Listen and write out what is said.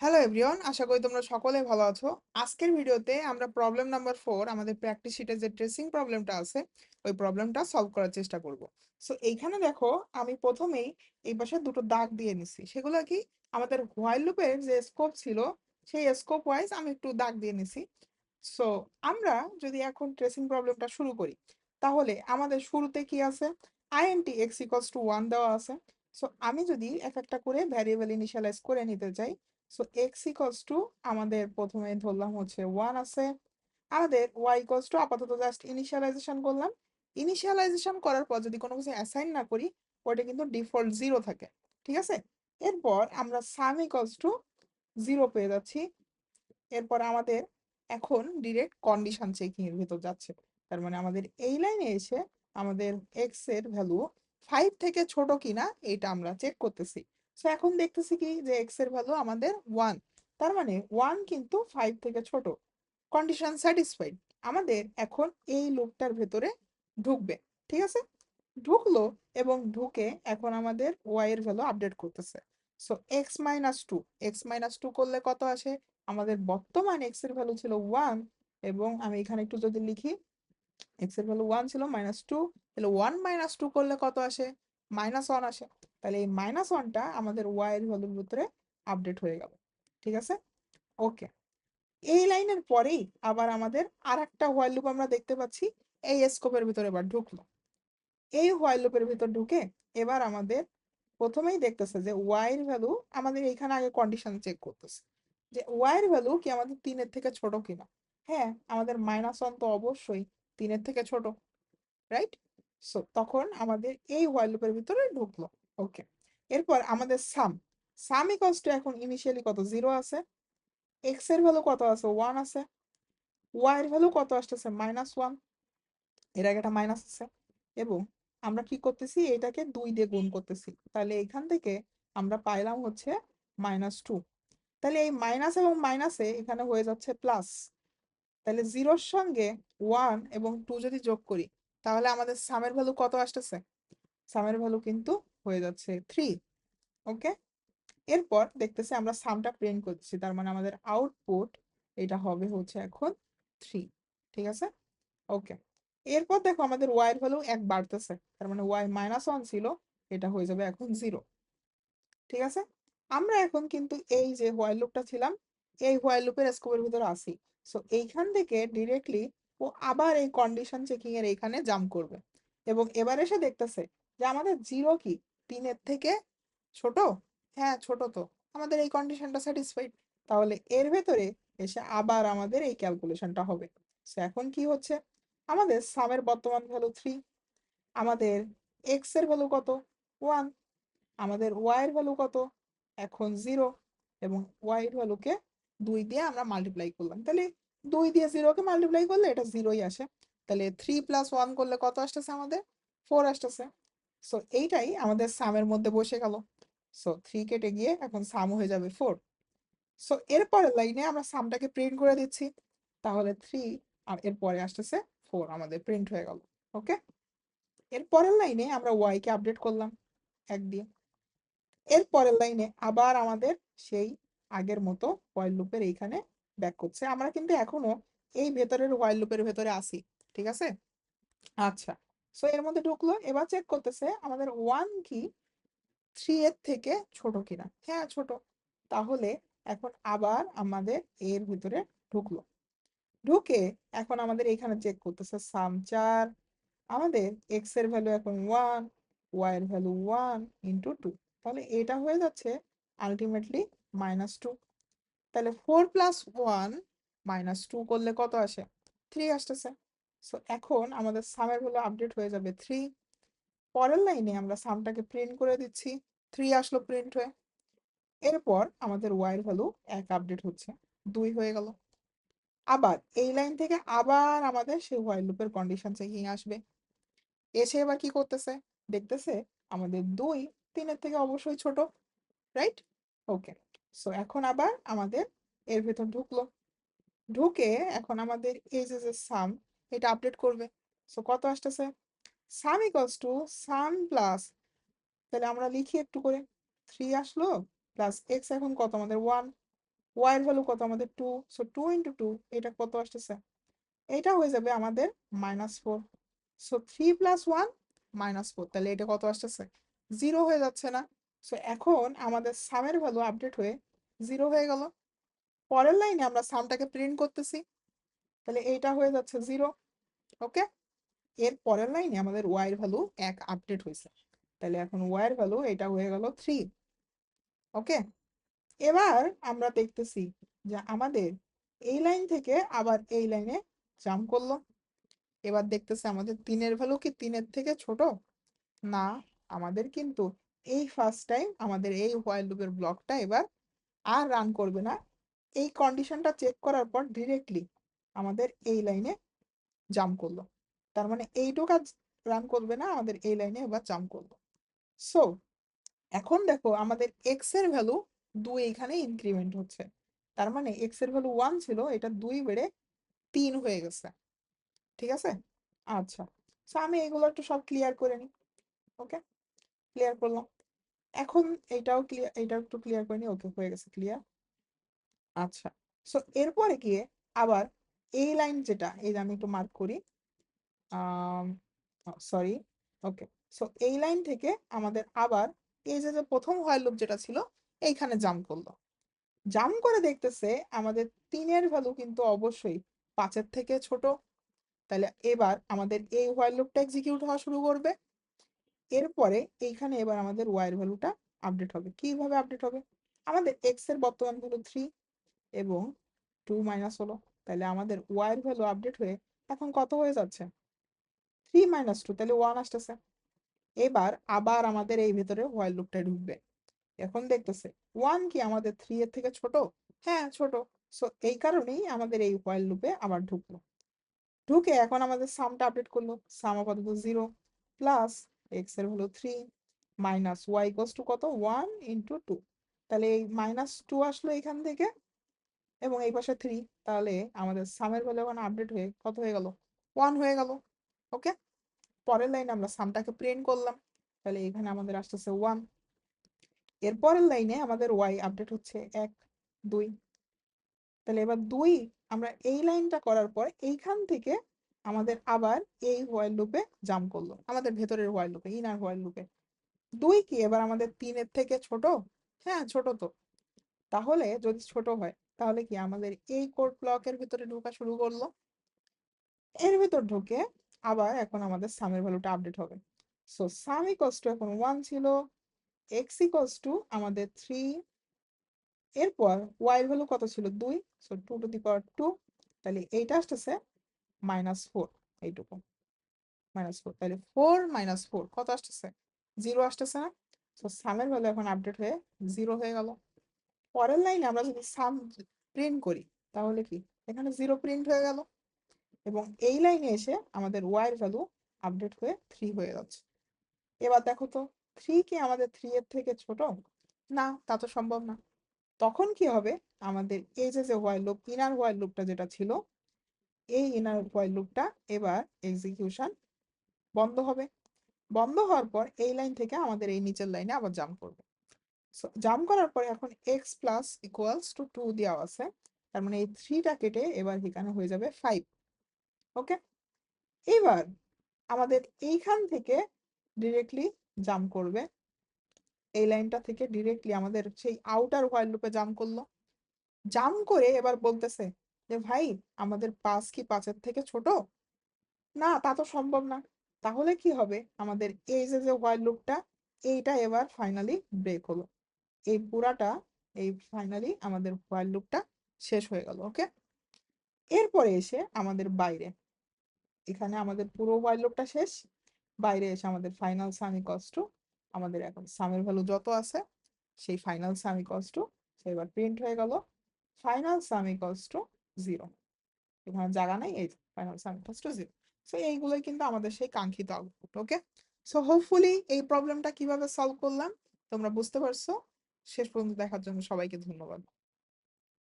Hello everyone, আশা করি তোমরা সকলে ভালো আছো। আজকের ভিডিওতে আমরা প্রবলেম নাম্বার 4 আমাদের প্র্যাকটিস শিটে যে ট্রেসিং প্রবলেমটা আছে ওই প্রবলেমটা সলভ করার চেষ্টা করব। সো এইখানে দেখো, আমি প্রথমেই এই পাশে দুটো দাগ দিয়ে নিছি। সেগুলো কি আমাদের হোয়াইল লুপের যে স্কোপ ছিল সেই স্কোপ ওয়াইজ আমি একটু দাগ দিয়ে নিছি। সো আমরা যদি এখন ট্রেসিং প্রবলেমটা শুরু করি, তাহলে আমাদের শুরুতে কি আছে, আইএনটি এক্স ইকুয়ালস টু 1 দেওয়া আছে। সো আমি যদি এক একটা করে ভ্যারিয়েবল ইনিশিয়ালাইজ করে নিতে চাই, সো এক্স ইকুয়ালস টু আমাদের প্রথমে ধরলাম হচ্ছে 1 আছে। আমাদের ওয়াই ইকুয়ালস টু আপাতত জাস্ট ইনিশিয়ালাইজেশন করলাম। ইনিশিয়ালাইজেশন করার পর যদি কোনো কিছু অ্যাসাইন না করি, ওটা কিন্তু ডিফল্ট 0 থাকে। ঠিক আছে, এরপর আমরা সাম ইকুয়ালস টু 0 পেয়ে যাচ্ছি। এরপর আমাদের এখন ডিরেক্ট কন্ডিশন চেকিং এর ভিতর যাচ্ছে। তার মানে আমাদের এই লাইনে এসে আমাদের এক্স এর ভ্যালু 5 থেকে ছোট কিনা এটা আমরা চেক করতেছি। সো এখন দেখতেছি কি যে এক্স এর ভ্যালু আমাদের 1, তার মানে 1 কিন্তু 5 থেকে ছোট। Condition satisfied. আমাদের এখন এই লুপটার ভেতরে ঢুকবে। ঠিক আছে, ঢুকলো এবং ঢুকে এখন আমাদের ওয়াই এর ভ্যালু আপডেট করতেছে। সো এক্স মাইনাস টু করলে কত আসে, আমাদের বর্তমান এক্স এর ভ্যালু ছিল 1, এবং আমি এখানে একটু যদি লিখি এক্স এর ভ্যালু 1 ছিল -2, তাহলে 1 - 2 করলে কত আসে, -1 আসে। তাহলে এই -1টা আমাদের ওয়াই এর ভ্যালুর ভিতরে আপডেট হয়ে গেল। ঠিক আছে, ওকে। এই লাইনের পরেই আবার আমাদের আর একটা হোয়াইল লুপ আমরা দেখতে পাচ্ছি, এই স্কোপের ভিতরে এবার ঢুকলো। এই হোয়াইল লুপের ভিতর ঢুকে এবার আমাদের প্রথমেই দেখতেছে যে ওয়াই এর ভ্যালু, আমাদের এইখানে আগে কন্ডিশন চেক করতেছে যে ওয়াই এর ভ্যালু কি আমাদের 3-এর থেকে ছোট কিনা। হ্যাঁ, আমাদের -1 তো অবশ্যই 3-এর থেকে ছোট, রাইট? সো তখন আমাদের এই হোয়াইল লুপের ভিতরে ঢুকলো। ওকে, এরপর আমাদের সাম সাম ইকুয়ালস টু এখন ইনিশিয়ালি কত 0 আছে, এক্স এর ভ্যালু কত আছে 1 আছে, ওয়াই এর ভ্যালু কত আসতেছে -1, এর আগে একটা মাইনাস আছে, এবং আমরা কি করতেছি এটাকে 2 দিয়ে গুণ করতেছি। তাহলে এখান থেকে আমরা পাইলাম হচ্ছে -2। তাহলে এই মাইনাস এবং মাইনাসে এখানে হয়ে যাচ্ছে প্লাস। তাহলে জিরোর সঙ্গে 1 এবং 2 যদি যোগ করি, তাহলে আমাদের সামের ভ্যালু কত আসতেছে, সামের ভ্যালু কিন্তু হয়ে যাচ্ছে 3। ওকে, এরপর দেখতেছি আমরা সামটা প্রিন্ট করছি, তার মানে আমাদের আউটপুট এটা হবে হচ্ছে এখন 3। ঠিক আছে, ওকে। এরপর দেখো আমাদের ওয়াই এর ভ্যালু 1 বাড়তেছে, তার মানে ওয়াই -1 ছিল, এটা হয়ে যাবে এখন 0। ঠিক আছে, আমরা এখন কিন্তু এই যে হোয়াইল লুপটা ছিলাম, এই হোয়াইল লুপের স্কোপের ভিতরে আসি। সো এইখান থেকে ডিরেক্টলি ও আবার এই কন্ডিশন চেকিং এর এইখানে জাম্প করবে, এবং এবার এসে দেখতেছে যে আমাদের 0 কি 3-এর থেকে ছোট। হ্যাঁ ছোট, তো আমাদের এই কন্ডিশনটা স্যাটিসফাইড। তাহলে এর ভেতরে এসে আবার আমাদের এই ক্যালকুলেশনটা হবে। সো এখন কি হচ্ছে, আমাদের সামের বর্তমান ভ্যালু 3, আমাদের এক্স এর ভ্যালু কত 1, আমাদের ওয়াই এর ভ্যালু কত এখন 0, এবং ওয়াই এর ভ্যালুকে 2 দিয়ে আমরা মাল্টিপ্লাই করলাম। তাহলে 2 দিয়ে 0-কে মাল্টিপ্লাই করলে এটা 0ই আসে। তাহলে 3 + 1 করলে কত আসতেছে আমাদের 4 আসতেছে। সো এইটাই আমাদের সামের মধ্যে বসে গেল। সো 3 কেটে গিয়ে এখন সাম হয়ে যাবে 4। সো এরপরের লাইনে আমরা সামটাকে প্রিন্ট করে দিচ্ছি, তাহলে 3 আর এর পরে আসতেছে 4 আমাদের প্রিন্ট হয়ে গেল। ওকে, এর পরের লাইনে আমরা ওয়াই কে আপডেট করলাম 1 দিয়ে। এর পরের লাইনে আবার আমাদের সেই আগের মতো হোয়াইল লুপের এইখানে ব্যাক করছে। আমরা কিন্তু এখনো এই ভেতরের হোয়াইল লুপের ভেতরে আসি। ঠিক আছে, আচ্ছা। সো এর মধ্যে ঢুকলো, এবার চেক করতেছে আমাদের 1 কি 3 এর থেকে ছোট কিনা। হ্যাঁ ছোট। তাহলে এখন আবার আমাদের এর ভিতরে ঢুকলো, ঢুকে এখন আমাদের এখানে চেক করতেছে সাম 4, আমাদের এক্স এর ভ্যালু এখন 1, ওয়াই এর ভ্যালু 1 ইন্টু 2। তাহলে এটা হয়ে যাচ্ছে আলটিমেটলি -2। তাহলে 4 + 1 -2 করলে কত আসে, 3 আসতেছে। সো এখন আমাদের সামের ভ্যালু আপডেট হয়ে যাবে 3। পরের লাইনে আমরা সামটাকে প্রিন্ট করে দিচ্ছি, 3 আসলো প্রিন্ট হয়ে। এরপর আমাদের ওয়াই এর ভ্যালু 1 আপডেট হচ্ছে, 2 হয়ে গেল। আবার এই লাইন থেকে আবার আমাদের সেই হোয়াইল লুপের কন্ডিশন চেকিং আসবে। এসে এবার কি করতেছে, দেখতেছে আমাদের 2 3-এর থেকে অবশ্যই ছোট, রাইট? ওকে, সো এখন আবার আমাদের এর ভেতর ঢুকলো, ঢুকে এখন আমাদের এই যে যে সাম এটা আপডেট করবে। সো কত আসতেছে, সাম ইকুয়ালস টু সাম প্লাস, তাহলে আমরা লিখি একটু করে, 3 আসলো প্লাস এক্স এখন কত আমাদের 1, ওয়াই এর ভ্যালু কত আমাদের 2, সো 2 ইন্টু 2 এটা কত আসতেছে, এটা হয়ে যাবে আমাদের -4, সো 3 প্লাস 1 -4, তাহলে এটা কত আসতেছে 0 হয়ে যাচ্ছে না। সো এখন আমাদের সামের ভ্যালু আপডেট হয়ে 0 হয়ে গেল। পরের লাইনে আমরা সামটাকে প্রিন্ট করতেছি, তাহলে এইটা হয়ে যাচ্ছে 0। ওকে, এর পরের লাইনে আমাদের ওয়াই এর ভ্যালু 1 আপডেট হয়েছে, তাহলে এখন ওয়াই এর ভ্যালু এটা হয়ে গেল 3। ওকে, এবার আমরা দেখতেছি যে আমাদের এই লাইন থেকে আবার এই লাইনে জাম্প করলো। এবার দেখতেছে আমাদের 3 এর ভ্যালু কি 3 এর থেকে ছোট না, আমাদের কিন্তু এই ফার্স্ট টাইম আমাদের এই হোয়াইল লুপের ব্লকটা এবার আর রান করবে না। এই কন্ডিশনটা চেক করার পর ডিরেক্টলি আমাদের এই লাইনে জাম্প করলো, তার মানে এইটুক কাজ রান করবে না, আমাদের এই লাইনে এবার জাম্প করলো। সো এখন দেখো আমাদের এক্স এর ভ্যালু 2 এখানে ইনক্রিমেন্ট হচ্ছে, তার মানে এক্স এর ভ্যালু 1 ছিল, এটা 2 বেড়ে 3 হয়ে গেছে। ঠিক আছে, আচ্ছা, সো আমি এগুলো একটু সব ক্লিয়ার করে নিই। ওকে, ক্লিয়ার করলাম। এখন এইটাও ক্লিয়ার, এইটাও একটু ক্লিয়ার করে নিই। ওকে, হয়ে গেছে ক্লিয়ার। আচ্ছা, সো এরপরে গিয়ে আবার এই লাইন যেটা, এই যে আমি একটু মার্ক করি, সরি, ওকে, সো এই লাইন থেকে আমাদের আবার এই যে যে প্রথম হোয়াইল লুপ যেটা ছিল এইখানে জাম্প করলো। জাম্প করে দেখতেছে আমাদের 3 এর ভ্যালু কিন্তু অবশ্যই 5-এর থেকে ছোট, তাহলে এবার আমাদের এই হোয়াইল লুপটা এক্সিকিউট হওয়া শুরু করবে। এরপরে এইখানে এবার আমাদের ওয়াই এর ভ্যালুটা আপডেট হবে। কিভাবে আপডেট হবে, আমাদের এক্স এর বর্তমান ভ্যালু 3 এবং 2 মাইনাস হলো, তাহলে আমাদের ওয়াই এর ভ্যালু আপডেট হয়ে এখন কত হয়ে যাচ্ছে 3 - 2, তাহলে 1 আসতেছে। এবার আবার আমাদের এই ভিতরে হোয়াইল লুপটা ঢুকবে। এখন দেখতেছে 1 কি আমাদের 3 এর থেকে ছোট, হ্যাঁ ছোট, সো এই কারণেই আমাদের এই হোয়াইল লুপে আবার ঢুকলো। ঢুকে এখন আমাদের সামটা আপডেট করলো, সাম আপাতত 0 প্লাস এক্স এর হলো 3 মাইনাস ওয়াই ইকুয়ালস টু কত 1 ইন্টু 2, তাহলে এই -2 আসলো এখান থেকে এবং এই পাশে 3, তাহলে আমাদের সামের ভ্যালু এখন আপডেট হয়ে কত হয়ে গেল 1 হয়ে গেল। ওকে, পরের লাইনে আমরা সামটাকে প্রিন্ট করলাম, তাহলে এখানে আমাদের আসতেছে 1। এর পরের লাইনে আমাদের ওয়াই আপডেট হচ্ছে 1 2, তাহলে এবার 2 আমরা এই লাইনটা করার পর এইখান থেকে আমাদের আবার এই হোয়াইল লুপে জাম্প করলো, আমাদের ভেতরের হোয়াইল লুপে, ইনার হোয়াইল লুপে। 2 কি এবার আমাদের 3-এর থেকে ছোট, হ্যাঁ ছোট তো, তাহলে যদি ছোট হয় তাহলে কি আমাদের এই কোড ব্লকের ভিতরে ঢোকা শুরু করলো। এর ভিতর ঢুকে আবার এখন আমাদের সামের ভ্যালুটা আপডেট হবে। সো সাম ইকুয়ালস টু এখন 1 ছিল, এক্স ইকুয়ালস টু আমাদের 3, এরপর ওয়াই এর ভ্যালু কত ছিল 2, সো 2 টু দি পাওয়ার 2, তাহলে এইটা আসতেছে -4, এইটুকু -4, তাহলে 4 - 4 কত আসতেছে 0 আসতেছে না, সো সামের ভ্যালু এখন আপডেট হয়ে 0 হয়ে গেল। পরের লাইনে আমরা যদি সাম প্রিন্ট করি তাহলে কি এখানে 0 প্রিন্ট হয়ে গেল এবং এই লাইনে এসে আমাদের ওয়াই এর ভ্যালু আপডেট হয়ে 3 হয়ে যাচ্ছে। এবার দেখো তো 3 কি আমাদের 3 এর থেকে ছোট, না তা তো সম্ভব না। তখন কি হবে, আমাদের এই যে যে হোয়াইল লুপ, ইনার হোয়াইল লুপটা যেটা ছিল, এই ইনার হোয়াইল লুপটা এবার এক্সিকিউশন বন্ধ হবে। বন্ধ হওয়ার পর এই লাইন থেকে আমাদের এই নিচের লাইনে আবার জাম্প করবে। সো জাম্প করার পরে এখন এক্স প্লাস ইকুয়ালস টু 2 দেওয়া আছে, তার মানে এই 3টা কেটে এবার এখানে হয়ে যাবে 5। ওকে, এবার আমাদের এইখান থেকে ডিরেক্টলি জাম্প করবে, এই লাইনটা থেকে ডিরেক্টলি আমাদের সেই আউটার হোয়াইল লুপে জাম্প করলো। জাম্প করে এবার বলতেছে যে ভাই আমাদের 5 কি 5-এর থেকে ছোট, না তা তো সম্ভব না। তাহলে কি হবে, আমাদের এই যে যে হোয়াইল লুপটা এইটা এবার ফাইনালি ব্রেক হলো, এই পুরাটা, এই ফাইনালি আমাদের হোয়াইল লুপটা শেষ হয়ে গেল। ওকে, এরপরে এসে আমাদের বাইরে, এখানে আমাদের পুরো হোয়াইল লুপটা শেষ, বাইরে এসে আমাদের ফাইনাল সাম ইকুয়ালস টু, আমাদের এখন সামের ভ্যালু যত আছে সেই ফাইনাল সাম ইকুয়ালস টু, এবার প্রিন্ট হয়ে গেল ফাইনাল সাম ইকুয়ালস টু 0, এখানে জায়গা নাই, এই final some equals to 0। So এইগুলোই কিন্তু আমাদের সেই কাঙ্ক্ষিত আউটপুট। ওকে, সো হোপফুলি এই প্রবলেমটা কিভাবে সলভ করলাম তোমরা বুঝতে পারছো। শেষ পর্যন্ত দেখার জন্য সবাইকে ধন্যবাদ।